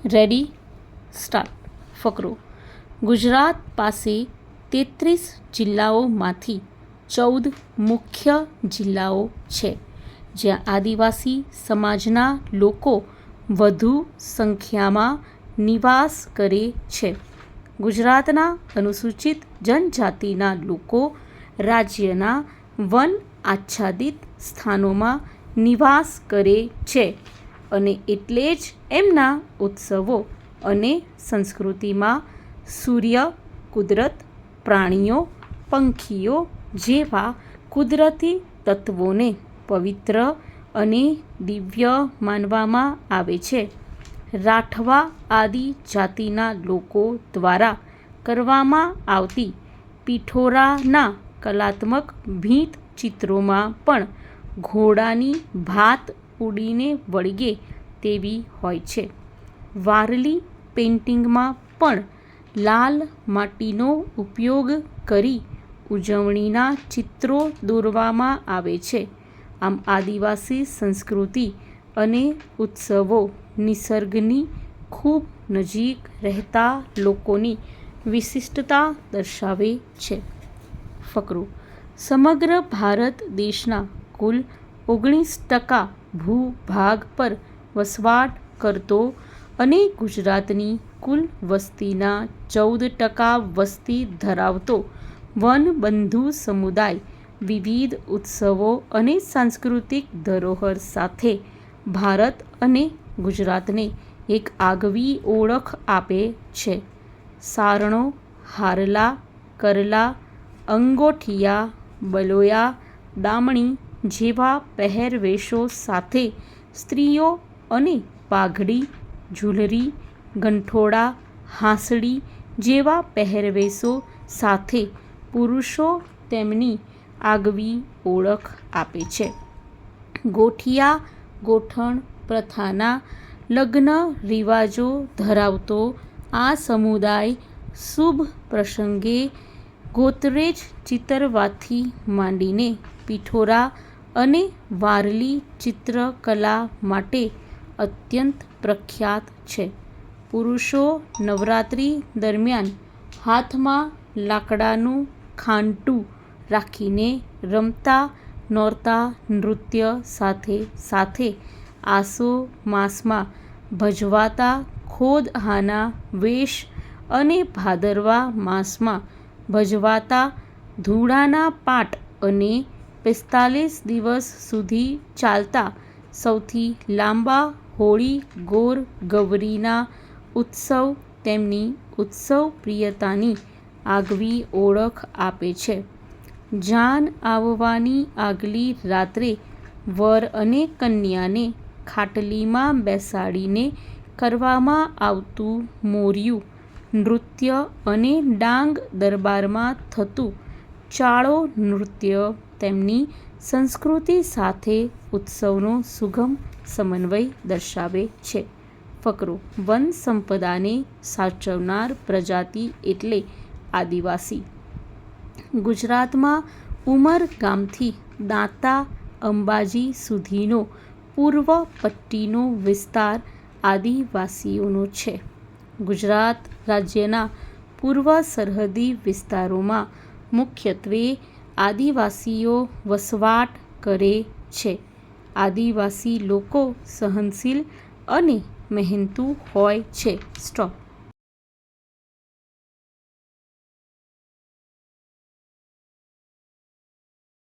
Ready start. ફકરો. Gujarat પાસે 33 જિલ્લાઓમાંથી 14 મુખ્ય જિલ્લાઓ છે જ્યાં આદિવાસી સમાજના લોકો વધુ સંખ્યામાં નિવાસ કરે છે. ગુજરાતના અનુસૂચિત જનજાતિના લોકો રાજ્યના વન આચ્છાદિત સ્થાનોમાં નિવાસ કરે છે અને એટલે જ એમના ઉત્સવો અને સંસ્કૃતિમાં સૂર્ય, કુદરત, પ્રાણીઓ, પંખીઓ જેવા કુદરતી તત્વોને પવિત્ર અને દિવ્ય માનવામાં આવે છે. રાઠવા આદિજાતિના લોકો દ્વારા કરવામાં આવતી પિઠોરાના કલાત્મક ભીંત ચિત્રોમાં પણ ઘોડાની ભાત ઉડીને વળગે તેવી હોય છે. વારલી પેઇન્ટિંગમાં પણ લાલ માટીનો ઉપયોગ કરી ઉજવણીના ચિત્રો દોરવામાં આવે છે. આમ આદિવાસી સંસ્કૃતિ અને ઉત્સવો નિસર્ગની ખૂબ નજીક રહેતા લોકોની વિશિષ્ટતા દર્શાવે છે. ફકરો. સમગ્ર ભારત દેશના કુલ 19% ભૂભાગ પર વસવાટ કરતો અને ગુજરાતની કુલ વસ્તીના 14% વસ્તી ધરાવતો વનબંધુ સમુદાય વિવિધ ઉત્સવો અને સાંસ્કૃતિક ધરોહર સાથે ભારત અને ગુજરાતને એક આગવી ઓળખ આપે છે. સારણો, હારલા, કરલા, અંગોઠિયા, બલોયા, દામણી જેવા પહેરવેશો સાથે સ્ત્રીઓ અને પાઘડી, ઝૂલરી, ગંઠોડા, હાંસળી જેવા પહેરવેશો સાથે પુરુષો તેમની આગવી ઓળખ આપે છે. ગોઠિયા ગોઠણ પ્રથાના લગ્ન રિવાજો ધરાવતો આ સમુદાય શુભ પ્રસંગે ગોત્રેજ ચિતરવાથી માંડીને પિઠોરા અને વારલી ચિત્રકલા માટે અત્યંત પ્રખ્યાત છે. પુરુષો નવરાત્રિ દરમિયાન હાથમાં લાકડાનું ખાંટું રાખીને રમતા નોરતા નૃત્ય સાથે સાથે આસો માસમાં ભજવાતા ખોદહાના વેશ અને ભાદરવા માસમાં ભજવાતા ધૂળાના પાટ અને 45 દિવસ સુધી ચાલતા સૌથી લાંબા હોળી ગોર ગૌરીના ઉત્સવ તેમની ઉત્સવ પ્રિયતાની આગવી ઓળખ આપે છે. જાન આવવાની આગલી રાત્રે વર અને કન્યાને ખાટલીમાં બેસાડીને કરવામાં આવતું મોરિયું નૃત્ય અને ડાંગ દરબારમાં થતું ચાળો નૃત્ય તેમની સંસ્કૃતિ સાથે ઉત્સવનો સુગમ સમન્વય દર્શાવે છે. ફકરો. વન સંપદાને સાચવનાર પ્રજાતિ એટલે આદિવાસી. ગુજરાતમાં ઉમરગામથી દાંતા અંબાજી સુધીનો પૂર્વ પટ્ટીનો વિસ્તાર આદિવાસીઓનો છે. ગુજરાત રાજ્યના પૂર્વ સરહદી વિસ્તારોમાં મુખ્યત્વે આદિવાસીઓ વસવાટ કરે છે. આદિવાસી લોકો સહનશીલ અને મહેનતુ હોય છે. સ્ટોપ.